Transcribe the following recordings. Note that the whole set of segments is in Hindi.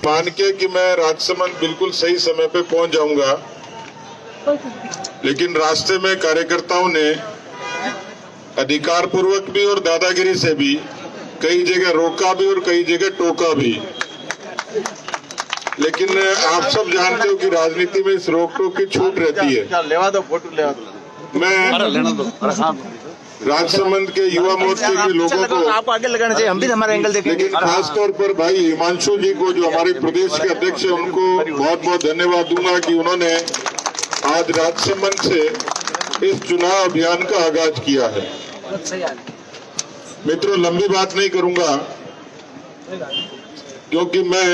मान के कि मैं राजसमंद बिल्कुल सही समय पे पहुंच जाऊंगा, लेकिन रास्ते में कार्यकर्ताओं ने अधिकारपूर्वक भी और दादागिरी से भी कई जगह रोका भी और कई जगह टोका भी। लेकिन आप सब जानते हो कि राजनीति में इस रोक टोक की छूट रहती है। मैं राजसमंद के युवा मोर्चे के लोगों को, आप आगे लगाना चाहिए, हम भी हमारा एंगल देखेंगे। लेकिन खासतौर पर भाई हिमांशु जी को, जो हमारे प्रदेश के अध्यक्ष हैं, उनको बहुत बहुत धन्यवाद दूंगा कि उन्होंने आज राजसमंद से इस चुनाव अभियान का आगाज किया है। मित्रों, लंबी बात नहीं करूंगा क्योंकि मैं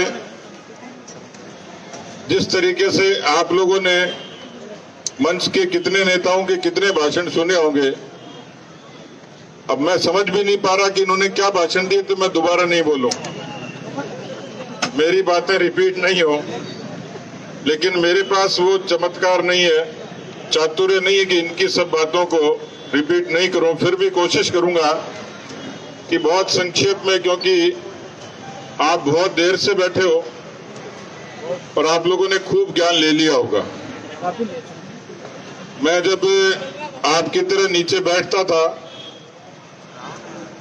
जिस तरीके से आप लोगों ने मंच के कितने नेताओं के कितने भाषण सुने होंगे, अब मैं समझ भी नहीं पा रहा कि इन्होंने क्या भाषण दिए, तो मैं दोबारा नहीं बोलूं, मेरी बातें रिपीट नहीं हो। लेकिन मेरे पास वो चमत्कार नहीं है, चातुर्य नहीं है कि इनकी सब बातों को रिपीट नहीं करूं। फिर भी कोशिश करूंगा कि बहुत संक्षेप में, क्योंकि आप बहुत देर से बैठे हो और आप लोगों ने खूब ज्ञान ले लिया होगा। मैं जब आपकी तरह नीचे बैठता था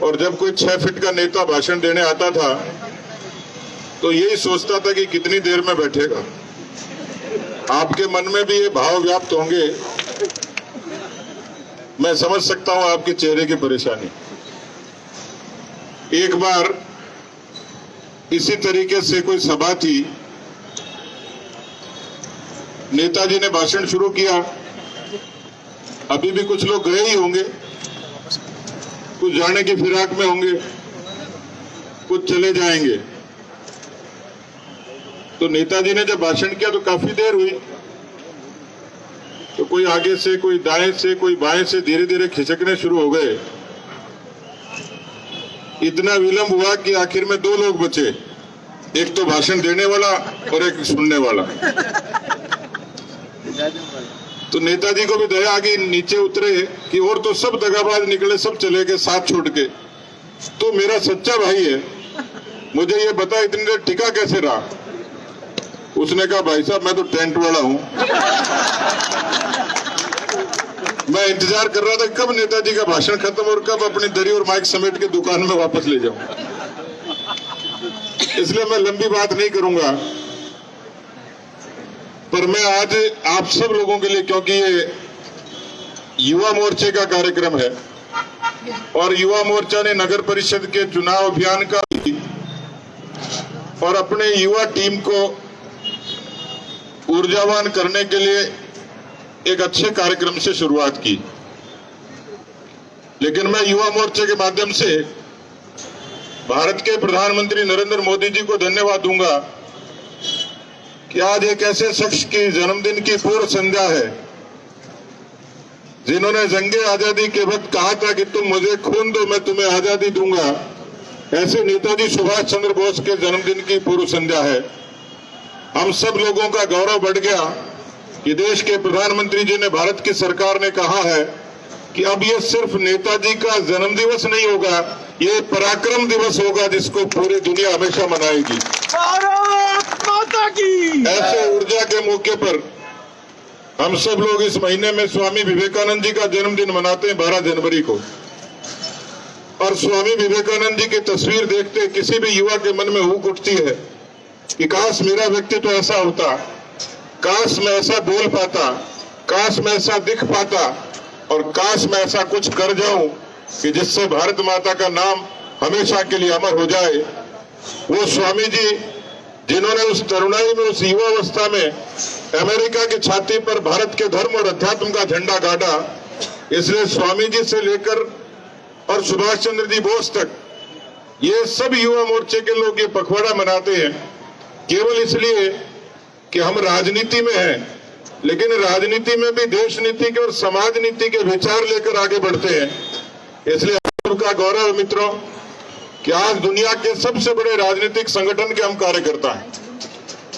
और जब कोई 6 फीट का नेता भाषण देने आता था तो यही सोचता था कि कितनी देर में बैठेगा। आपके मन में भी ये भाव व्याप्त होंगे, मैं समझ सकता हूं आपके चेहरे की परेशानी। एक बार इसी तरीके से कोई सभा थी, नेताजी ने भाषण शुरू किया, अभी भी कुछ लोग गए ही होंगे, कुछ जाने की फिराक में होंगे, कुछ चले जाएंगे। तो नेताजी ने जब भाषण किया तो काफी देर हुई, तो कोई आगे से, कोई दाएं से, कोई बाएं से धीरे धीरे खिसकने शुरू हो गए। इतना विलंब हुआ कि आखिर में 2 लोग बचे, एक तो भाषण देने वाला और एक सुनने वाला। तो नेताजी को भी दया आ गई, नीचे उतरे कि और तो सब दगाबाज निकले, सब चले गए साथ छोड़ के। तो मेरा सच्चा भाई है, मुझे ये बता इतनी देर टिका कैसे रहा। उसने कहा, भाई साहब मैं तो टेंट वाला हूं, मैं इंतजार कर रहा था कब नेताजी का भाषण खत्म और कब अपनी दरी और माइक समेट के दुकान में वापस ले जाऊं। इसलिए मैं लंबी बात नहीं करूंगा, पर मैं आज आप सब लोगों के लिए, क्योंकि ये युवा मोर्चे का कार्यक्रम है और युवा मोर्चा ने नगर परिषद के चुनाव अभियान का और अपने युवा टीम को ऊर्जावान करने के लिए एक अच्छे कार्यक्रम से शुरुआत की। लेकिन मैं युवा मोर्चे के माध्यम से भारत के प्रधानमंत्री नरेंद्र मोदी जी को धन्यवाद दूंगा कि आज एक ऐसे शख्स की जन्मदिन की पूर्व संध्या है जिन्होंने जंगे आजादी के वक्त कहा था कि तुम मुझे खून दो, मैं तुम्हें आजादी दूंगा। ऐसे नेताजी सुभाष चंद्र बोस के जन्मदिन की पूर्व संध्या है। हम सब लोगों का गौरव बढ़ गया कि देश के प्रधानमंत्री जी ने, भारत की सरकार ने कहा है कि अब ये सिर्फ नेताजी का जन्म दिवस नहीं होगा, ये पराक्रम दिवस होगा जिसको पूरी दुनिया हमेशा मनाएगी। भारत माता की। ऐसे ऊर्जा के मौके पर हम सब लोग इस महीने में स्वामी विवेकानंद जी का जन्मदिन मनाते हैं 12 जनवरी को। और स्वामी विवेकानंद जी की तस्वीर देखते किसी भी युवा के मन में हुक उठती है कि काश मेरा व्यक्तित्व तो ऐसा होता, काश मैं ऐसा बोल पाता, काश मैं ऐसा दिख पाता और काश मैं ऐसा कुछ कर जाऊं कि जिससे भारत माता का नाम हमेशा के लिए अमर हो जाए। वो स्वामी जी जिन्होंने उस तरुणाई में, उस युवावस्था में अमेरिका की छाती पर भारत के धर्म और अध्यात्म का झंडा गाड़ा। इसलिए स्वामी जी से लेकर और सुभाष चंद्र जी बोस तक ये सब युवा मोर्चे के लोग ये पखवाड़ा मनाते हैं केवल इसलिए कि हम राजनीति में हैं, लेकिन राजनीति में भी देश नीति के और समाज नीति के विचार लेकर आगे बढ़ते हैं। इसलिए आपका गौरव है मित्रों कि आज दुनिया के सबसे बड़े राजनीतिक संगठन के हम कार्यकर्ता हैं,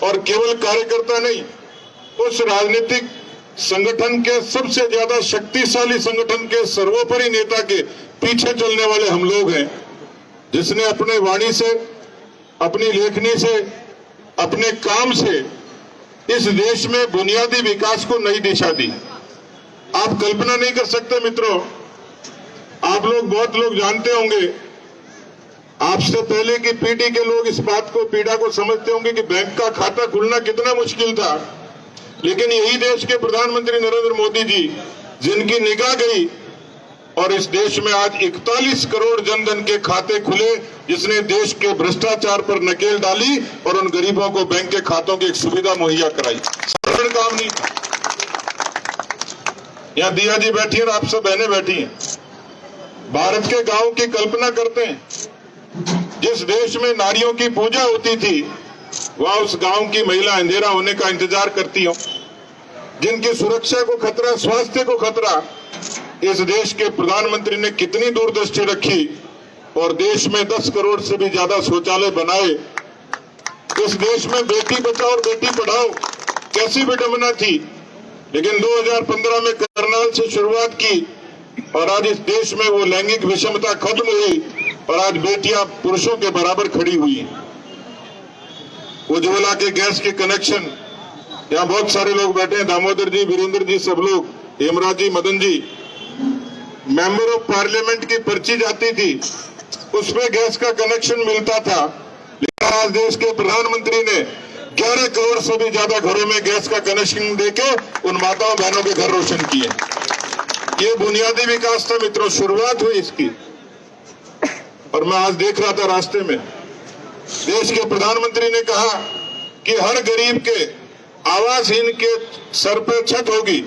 और केवल कार्यकर्ता नहीं, उस राजनीतिक संगठन के सबसे ज्यादा शक्तिशाली संगठन के सर्वोपरि नेता के पीछे चलने वाले हम लोग हैं, जिसने अपने वाणी से, अपनी लेखनी से अपने काम से इस देश में बुनियादी विकास को नई दिशा दी। आप कल्पना नहीं कर सकते मित्रों, आप लोग बहुत लोग जानते होंगे, आपसे पहले की पीढ़ी के लोग इस बात को पीड़ा को समझते होंगे कि बैंक का खाता खुलना कितना मुश्किल था, लेकिन यही देश के प्रधानमंत्री नरेंद्र मोदी जी जिनकी निगाह गई और इस देश में आज 41 करोड़ जनधन के खाते खुले, जिसने देश के भ्रष्टाचार पर नकेल डाली और उन गरीबों को बैंक के खातों की एक सुविधा मुहैया कराई। साधारण काम नहीं था। यहाँ दिया जी बैठी है और आप सब बहनें बैठी हैं। भारत के गांव की कल्पना करते हैं, जिस देश में नारियों की पूजा होती थी वहां उस गांव की महिला अंधेरा होने का इंतजार करती हो, जिनकी सुरक्षा को खतरा, स्वास्थ्य को खतरा, इस देश के प्रधानमंत्री ने कितनी दूरदृष्टि रखी और देश में 10 करोड़ से भी ज्यादा शौचालय बनाए। इस देश में बेटी बचाओ और बेटी पढ़ाओ कैसी विडंबना थी, लेकिन 2015 में करनाल से शुरुआत की और आज इस देश में वो लैंगिक विषमता खत्म हुई और आज बेटियां पुरुषों के बराबर खड़ी हुई। उज्ज्वला के गैस के कनेक्शन, यहाँ बहुत सारे लोग बैठे हैं, दामोदर जी, वीरेंद्र जी, सब लोग, हेमराज जी, Madan ji. Member of parliament की पर्ची जाती थी, उसमें गैस का कनेक्शन मिलता था, लेकिन आज देश के प्रधानमंत्री ने 11 करोड़ से भी ज्यादा घरों में गैस का कनेक्शन देके उन माताओं बहनों के घर रोशन किए। ये बुनियादी विकास था मित्रों, शुरुआत हुई इसकी। और मैं आज देख रहा था रास्ते में, देश के प्रधानमंत्री ने कहा कि हर गरीब के, आवासहीन के सर पे छत होगी।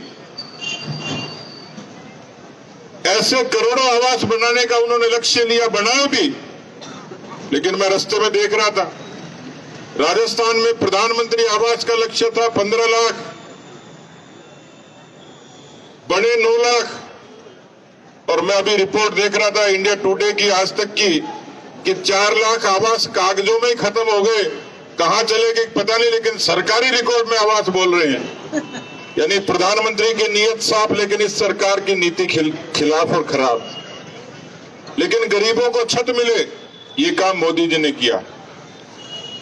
ऐसे करोड़ों आवास बनाने का उन्होंने लक्ष्य लिया, बनाए भी। लेकिन मैं रास्ते में देख रहा था, राजस्थान में प्रधानमंत्री आवास का लक्ष्य था 15 लाख, बने 9 लाख। और मैं अभी रिपोर्ट देख रहा था इंडिया टुडे की, आज तक की, कि 4 लाख आवास कागजों में ही खत्म हो गए। कहां चले गए पता नहीं, लेकिन सरकारी रिकॉर्ड में आवास बोल रहे हैं। यानी प्रधानमंत्री की नीयत साफ, लेकिन इस सरकार की नीति खिलाफ और खराब। लेकिन गरीबों को छत मिले, ये काम मोदी जी ने किया।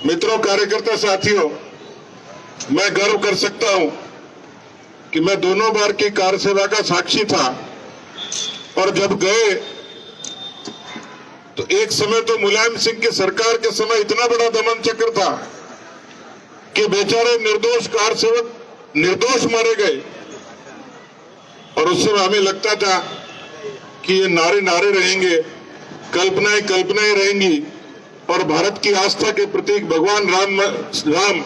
मित्रों, कार्यकर्ता साथियों, मैं गर्व कर सकता हूं कि मैं दोनों बार की कार सेवा का साक्षी था। और जब गए तो एक समय तो मुलायम सिंह की सरकार के समय इतना बड़ा दमन चक्र था कि बेचारे निर्दोष कार सेवक निर्दोष मारे गए। और उस समय हमें लगता था कि ये नारे नारे रहेंगे, कल्पनाएं कल्पनाएं रहेंगी और भारत की आस्था के प्रतीक भगवान राम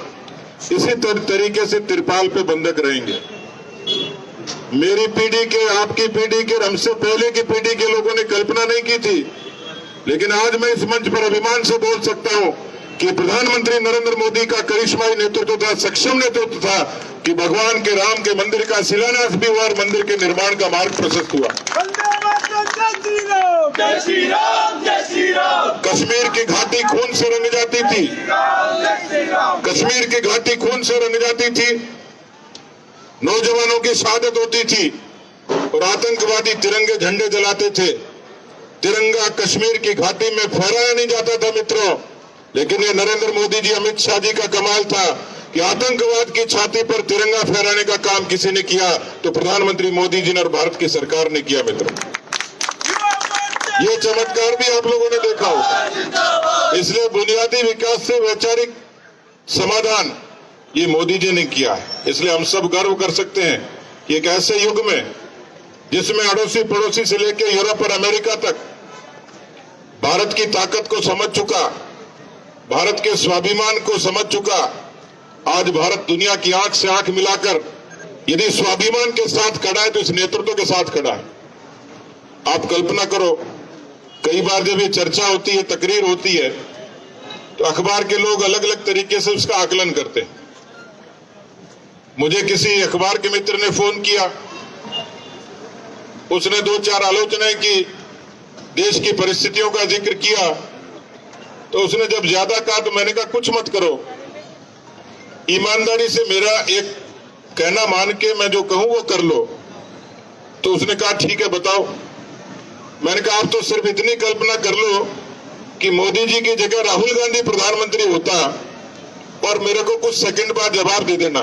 इसी तरीके से तिरपाल पे बंधक रहेंगे। मेरी पीढ़ी के, आपकी पीढ़ी के, हमसे पहले की पीढ़ी के लोगों ने कल्पना नहीं की थी, लेकिन आज मैं इस मंच पर अभिमान से बोल सकता हूं कि प्रधानमंत्री नरेंद्र मोदी का करिश्माई नेतृत्व था, सक्षम नेतृत्व था कि भगवान के राम के मंदिर का शिलान्यास भी हुआ और मंदिर के निर्माण का मार्ग प्रशस्त हुआ। जय श्री राम, जय श्री राम। कश्मीर की घाटी खून से रंग जाती थी, कश्मीर की घाटी खून से रंग जाती थी, नौजवानों की शहादत होती थी और आतंकवादी तिरंगे झंडे जलाते थे। तिरंगा कश्मीर की घाटी में फहराया नहीं जाता था मित्रों, लेकिन ये नरेंद्र मोदी जी, अमित शाह जी का कमाल था कि आतंकवाद की छाती पर तिरंगा फहराने का काम किसी ने किया तो प्रधानमंत्री मोदी जी ने और भारत की सरकार ने किया। मित्रों, ये चमत्कार भी आप लोगों ने देखा होगा। इसलिए बुनियादी विकास से वैचारिक समाधान ये मोदी जी ने किया है। इसलिए हम सब गर्व कर सकते हैं कि एक ऐसे युग में जिसमें अड़ोसी पड़ोसी से लेकर यूरोप और अमेरिका तक भारत की ताकत को समझ चुका, भारत के स्वाभिमान को समझ चुका, आज भारत दुनिया की आंख से आंख मिलाकर यदि स्वाभिमान के साथ खड़ा है तो इस नेतृत्व के साथ खड़ा है। आप कल्पना करो, कई बार जब ये चर्चा होती है, तकरीर होती है, तो अखबार के लोग अलग अलग तरीके से उसका आकलन करते हैं। मुझे किसी अखबार के मित्र ने फोन किया, उसने 2-4 आलोचनाएं की, देश की परिस्थितियों का जिक्र किया, तो उसने जब ज्यादा कहा तो मैंने कहा कुछ मत करो, ईमानदारी से मेरा एक कहना मान के मैं जो कहूं वो कर लो। तो उसने कहा ठीक है बताओ। मैंने कहा आप तो सिर्फ इतनी कल्पना कर लो कि मोदी जी की जगह राहुल गांधी प्रधानमंत्री होता और मेरे को कुछ सेकंड बाद जवाब दे देना।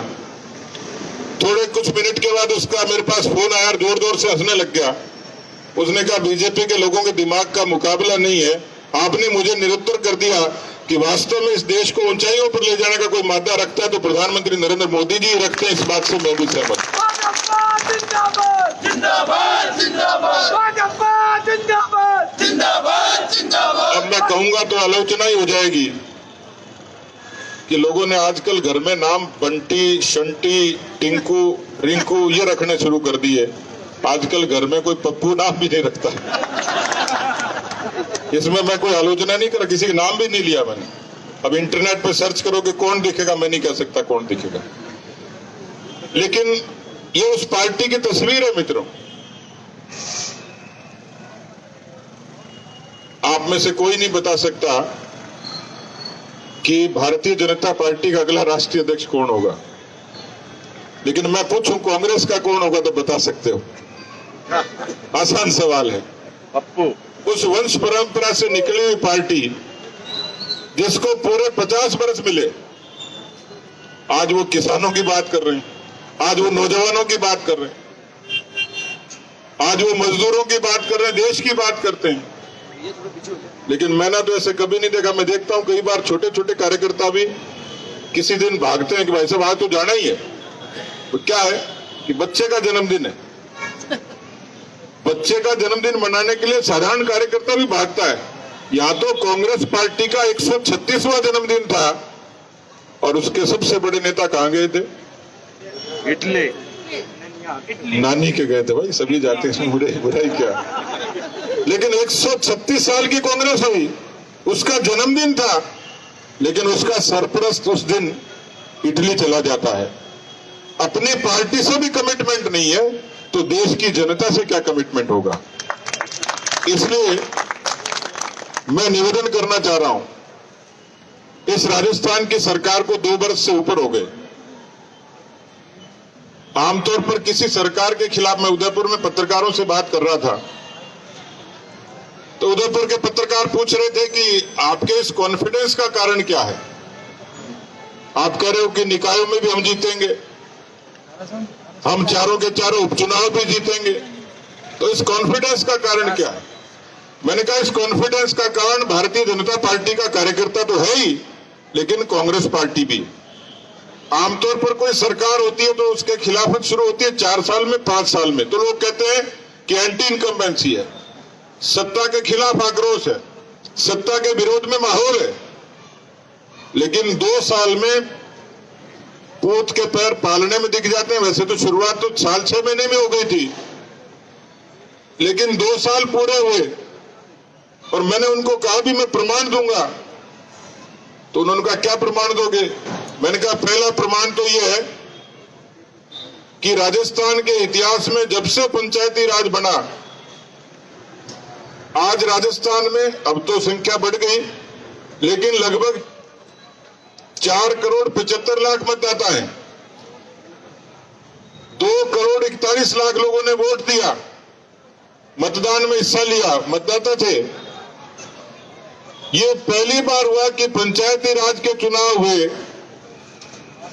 थोड़े कुछ मिनट के बाद उसका मेरे पास फोन आया और जोर जोर से हंसने लग गया। उसने कहा बीजेपी के लोगों के दिमाग का मुकाबला नहीं है। आपने मुझे निरुत्तर कर दिया कि वास्तव में इस देश को ऊंचाइयों पर ले जाने का कोई मादा रखता है तो प्रधानमंत्री नरेंद्र मोदी जी रखते हैं। इस बात से मैं भी सहमत हूं। जिंदाबाद जिंदाबाद जिंदाबाद जिंदाबाद जिंदाबाद जिंदाबाद। अब मैं कहूंगा तो आलोचना ही हो जाएगी कि लोगों ने आजकल घर में नाम बंटी, शंटी, टिंकू, रिंकू ये रखने शुरू कर दिए। आजकल घर में कोई पप्पू नाम भी नहीं रखता। इसमें मैं कोई आलोचना नहीं कर, किसी का नाम भी नहीं लिया मैंने। अब इंटरनेट पर सर्च करोगे कौन दिखेगा, मैं नहीं कह सकता कौन दिखेगा। लेकिन ये उस पार्टी की तस्वीर है मित्रों। आप में से कोई नहीं बता सकता कि भारतीय जनता पार्टी का अगला राष्ट्रीय अध्यक्ष कौन होगा, लेकिन मैं पूछूं कांग्रेस का कौन होगा तो बता सकते हो? आसान सवाल है। पप्पू। उस वंश परंपरा से निकली हुई पार्टी जिसको पूरे 50 वर्ष मिले, आज वो किसानों की बात कर रहे हैं, आज वो नौजवानों की बात कर रहे हैं, आज वो मजदूरों की बात कर रहे हैं, देश की बात करते हैं। लेकिन मैंने तो ऐसे कभी नहीं देखा। मैं देखता हूं कई बार छोटे छोटे कार्यकर्ता भी किसी दिन भागते हैं कि भाई साहब आज तो जाना ही है। तो क्या है कि बच्चे का जन्मदिन है, बच्चे का जन्मदिन मनाने के लिए साधारण कार्यकर्ता भी भागता है। यहाँ तो कांग्रेस पार्टी का 136वां जन्मदिन था और उसके सबसे बड़े नेता कहाँ गए थे? इटली। नानी के गए थे। भाई सभी जाते हैं, बुराई क्या। लेकिन 136 साल की कांग्रेस हुई, उसका जन्मदिन था, लेकिन उसका सरपरस्त उस दिन इटली चला जाता है। अपनी पार्टी से भी कमिटमेंट नहीं है तो देश की जनता से क्या कमिटमेंट होगा। इसलिए मैं निवेदन करना चाह रहा हूं, इस राजस्थान की सरकार को 2 वर्ष से ऊपर हो गए। आमतौर पर किसी सरकार के खिलाफ, मैं उदयपुर में पत्रकारों से बात कर रहा था तो उदयपुर के पत्रकार पूछ रहे थे कि आपके इस कॉन्फिडेंस का कारण क्या है? आप कह रहे हो कि निकायों में भी हम जीतेंगे, हम चारों के चारों उपचुनाव भी जीतेंगे, तो इस कॉन्फिडेंस का कारण क्या है? मैंने कहा इस कॉन्फिडेंस का कारण भारतीय जनता पार्टी का कार्यकर्ता तो है ही, लेकिन कांग्रेस पार्टी भी। आमतौर पर कोई सरकार होती है तो उसके खिलाफत शुरू होती है 4 साल में, 5 साल में, तो लोग कहते हैं कि एंटी इनकम्बेंसी है, सत्ता के खिलाफ आक्रोश है, सत्ता के विरोध में माहौल है। लेकिन 2 साल में पूत के पैर पालने में दिख जाते हैं। वैसे तो शुरुआत तो साल 6 महीने में हो गई थी, लेकिन 2 साल पूरे हुए और मैंने उनको कहा भी मैं प्रमाण दूंगा, तो उन्होंने कहा क्या प्रमाण दोगे? मैंने कहा पहला प्रमाण तो यह है कि राजस्थान के इतिहास में जब से पंचायती राज बना, आज राजस्थान में, अब तो संख्या बढ़ गई, लेकिन लगभग 4 करोड़ 75 लाख मतदाता हैं। 2 करोड़ 41 लाख लोगों ने वोट दिया, मतदान में हिस्सा लिया, मतदाता थे। ये पहली बार हुआ कि पंचायती राज के चुनाव हुए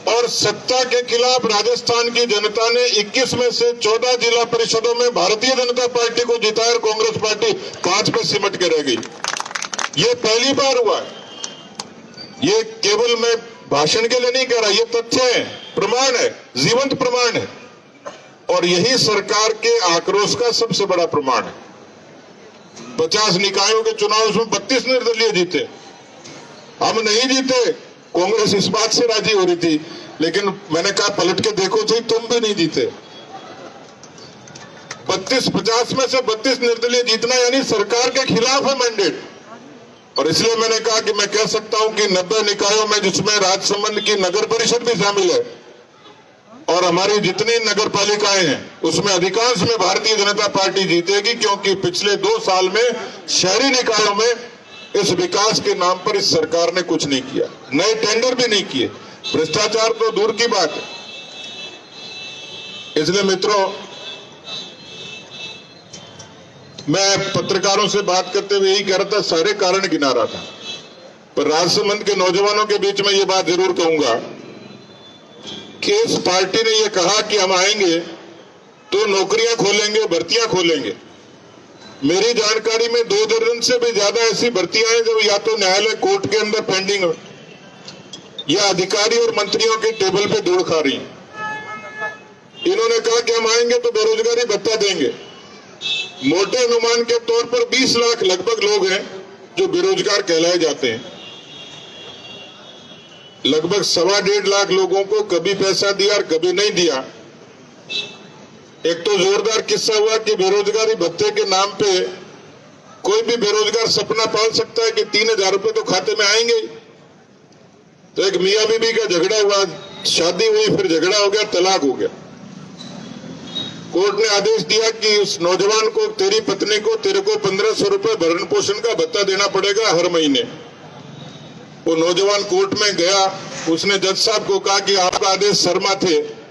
और सत्ता के खिलाफ राजस्थान की जनता ने 21 में से 14 जिला परिषदों में भारतीय जनता पार्टी को जिताया और कांग्रेस पार्टी 5 पे सिमट के रह गई। ये पहली बार हुआ है। ये केवल मैं भाषण के लिए नहीं कह रहा, ये तथ्य है, प्रमाण है, जीवंत प्रमाण है। और यही सरकार के आक्रोश का सबसे बड़ा प्रमाण है। 50 निकायों के चुनाव उसमें 32 निर्दलीय जीते, हम नहीं जीते। कांग्रेस इस बात से राजी हो रही थी, लेकिन मैंने कहा पलट के देखो सही, तुम भी नहीं जीते। 32-50 में से 32 निर्दलीय जीतना यानी सरकार के खिलाफ है मैंडेट। और इसलिए मैंने कहा कि मैं कह सकता हूं कि 90 निकायों में, जिसमें राजसमंद की नगर परिषद भी शामिल है और हमारी जितनी नगर पालिकाएं हैं, उसमें अधिकांश में भारतीय जनता पार्टी जीतेगी, क्योंकि पिछले 2 साल में शहरी निकायों में इस विकास के नाम पर इस सरकार ने कुछ नहीं किया, नए टेंडर भी नहीं किए, भ्रष्टाचार तो दूर की बात है। इसलिए मित्रों, मैं पत्रकारों से बात करते हुए यही कह रहा था, सारे कारण गिना रहा था पर राजसमंद के नौजवानों के बीच में ये बात जरूर कहूंगा कि इस पार्टी ने ये कहा कि हम आएंगे तो नौकरियां खोलेंगे, भर्तियां खोलेंगे। मेरी जानकारी में 2 दर्जन से भी ज्यादा ऐसी भर्तियां हैं जो या तो न्यायालय कोर्ट के अंदर पेंडिंग है या अधिकारी और मंत्रियों के टेबल पे धूल खा रही हैं। इन्होंने कहा कि हम आएंगे तो बेरोजगारी भत्ता देंगे। मोटे अनुमान के तौर पर 20 लाख लगभग लोग हैं जो बेरोजगार कहलाए जाते हैं। लगभग 1.25 लाख लोगों को कभी पैसा दिया और कभी नहीं दिया। एक तो जोरदार किस्सा हुआ कि बेरोजगारी भत्ते के नाम पे कोई भी बेरोजगार सपना पाल सकता है कि 3,000 रुपए तो खाते में आएंगे। तो एक मियां बीबी का झगड़ा हुआ, शादी हुई, फिर झगड़ा हो गया, तलाक हो गया। कोर्ट ने आदेश दिया कि उस नौजवान को, तेरी पत्नी को, तेरे को 1,500 रुपए भरण पोषण का भत्ता देना पड़ेगा हर महीने। वो नौजवान कोर्ट में गया, उसने जज साहब को कहा कि आपका आदेश शर्मा थे,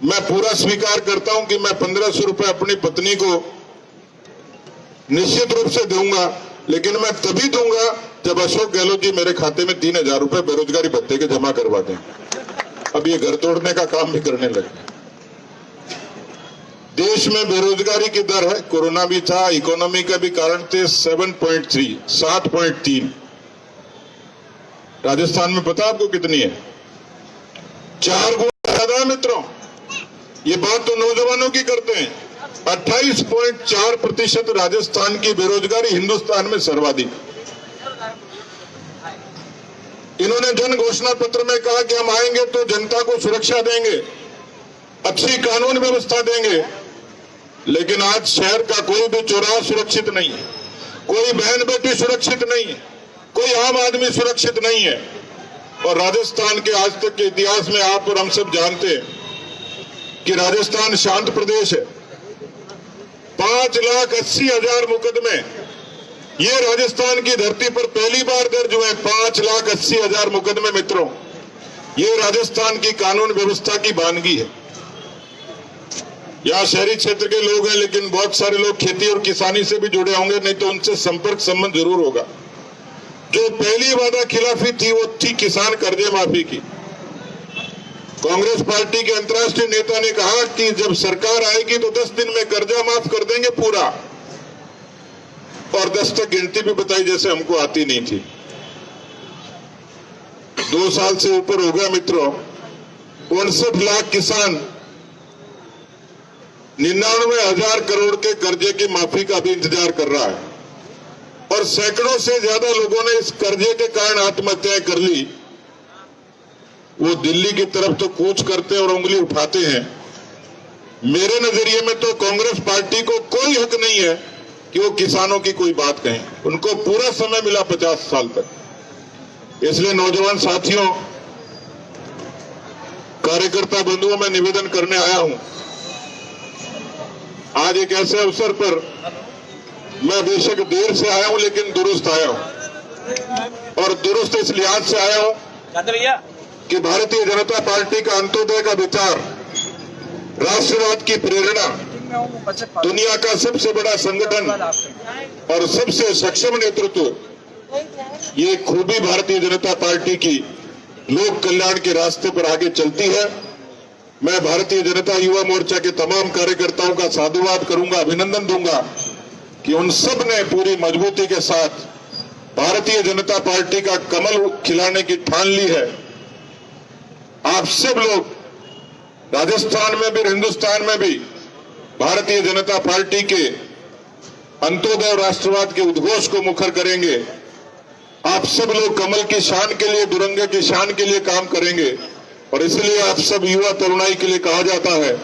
मैं पूरा स्वीकार करता हूं कि मैं 1,500 रुपए अपनी पत्नी को निश्चित रूप से दूंगा, लेकिन मैं तभी दूंगा जब अशोक गहलोत जी मेरे खाते में 3,000 रुपए बेरोजगारी भत्ते के जमा करवा दें। अब ये घर तोड़ने का काम भी करने लगे। देश में बेरोजगारी की दर है, कोरोना भी था, इकोनॉमी का भी कारण थे, 7.3। राजस्थान में पता आपको कितनी है? 4 गुना ज्यादा है मित्रों। ये बात तो नौजवानों की करते हैं। 28.4% राजस्थान की बेरोजगारी हिंदुस्तान में सर्वाधिक। इन्होंने जन घोषणा पत्र में कहा कि हम आएंगे तो जनता को सुरक्षा देंगे, अच्छी कानून व्यवस्था देंगे, लेकिन आज शहर का कोई भी चौराहा सुरक्षित नहीं है, कोई बहन बेटी सुरक्षित नहीं है, कोई आम आदमी सुरक्षित नहीं है। और राजस्थान के आज तक के इतिहास में आप और हम सब जानते हैं कि राजस्थान शांत प्रदेश है। 5,80,000 मुकदमे ये राजस्थान की धरती पर पहली बार दर्ज हुए। 5,80,000 मुकदमे मित्रों, ये राजस्थान की कानून व्यवस्था की वानगी है। यहाँ शहरी क्षेत्र के लोग हैं, लेकिन बहुत सारे लोग खेती और किसानी से भी जुड़े होंगे, नहीं तो उनसे संपर्क संबंध जरूर होगा। जो पहली वादा खिलाफी थी वो थी किसान कर्जे माफी की। कांग्रेस पार्टी के अंतर्राष्ट्रीय नेता ने कहा कि जब सरकार आएगी तो 10 दिन में कर्जा माफ कर देंगे पूरा, और 10 तक गिनती भी बताई जैसे हमको आती नहीं थी। 2 साल से ऊपर हो गया मित्रों। 59 लाख किसान 99,000 करोड़ के कर्जे की माफी का भी इंतजार कर रहा है, और सैकड़ों से ज्यादा लोगों ने इस कर्जे के कारण आत्महत्याएं कर ली। वो दिल्ली की तरफ तो कूच करते और उंगली उठाते हैं। मेरे नजरिए में तो कांग्रेस पार्टी को कोई हक नहीं है कि वो किसानों की कोई बात कहें। उनको पूरा समय मिला 50 साल तक। इसलिए नौजवान साथियों, कार्यकर्ता बंधुओं, मैं निवेदन करने आया हूं। आज एक ऐसे अवसर पर मैं बेशक देर से आया हूं, लेकिन दुरुस्त आया हूं। और दुरुस्त इस लिहाज से आया हूं कि भारतीय जनता पार्टी का अंत्योदय का विचार, राष्ट्रवाद की प्रेरणा, दुनिया का सबसे बड़ा संगठन और सबसे सक्षम नेतृत्व, ये खूबी भारतीय जनता पार्टी की लोक कल्याण के रास्ते पर आगे चलती है। मैं भारतीय जनता युवा मोर्चा के तमाम कार्यकर्ताओं का साधुवाद करूंगा, अभिनंदन दूंगा कि उन सब ने पूरी मजबूती के साथ भारतीय जनता पार्टी का कमल खिलाने की ठान ली है। आप सब लोग राजस्थान में भी, हिंदुस्तान में भी भारतीय जनता पार्टी के अंत्योदय और राष्ट्रवाद के उद्घोष को मुखर करेंगे। आप सब लोग कमल की शान के लिए, दुरंगे की शान के लिए काम करेंगे। और इसलिए आप सब युवा तरुणाई के लिए कहा जाता है,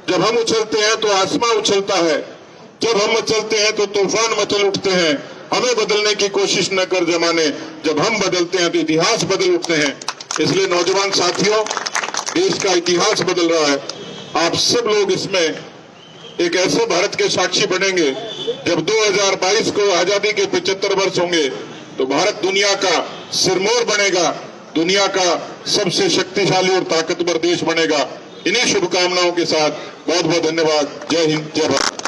जब हम उछलते हैं तो आसमां उछलता है, जब हम मचलते हैं तो तूफान मचल उठते हैं। हमें बदलने की कोशिश न कर जमाने, जब हम बदलते हैं तो इतिहास बदल उठते हैं। इसलिए नौजवान साथियों, देश का इतिहास बदल रहा है। आप सब लोग इसमें एक ऐसे भारत के साक्षी बनेंगे। जब 2022 को आजादी के 75 वर्ष होंगे तो भारत दुनिया का सिरमौर बनेगा, दुनिया का सबसे शक्तिशाली और ताकतवर देश बनेगा। इन्हीं शुभकामनाओं के साथ बहुत बहुत धन्यवाद। जय हिंद, जय भारत।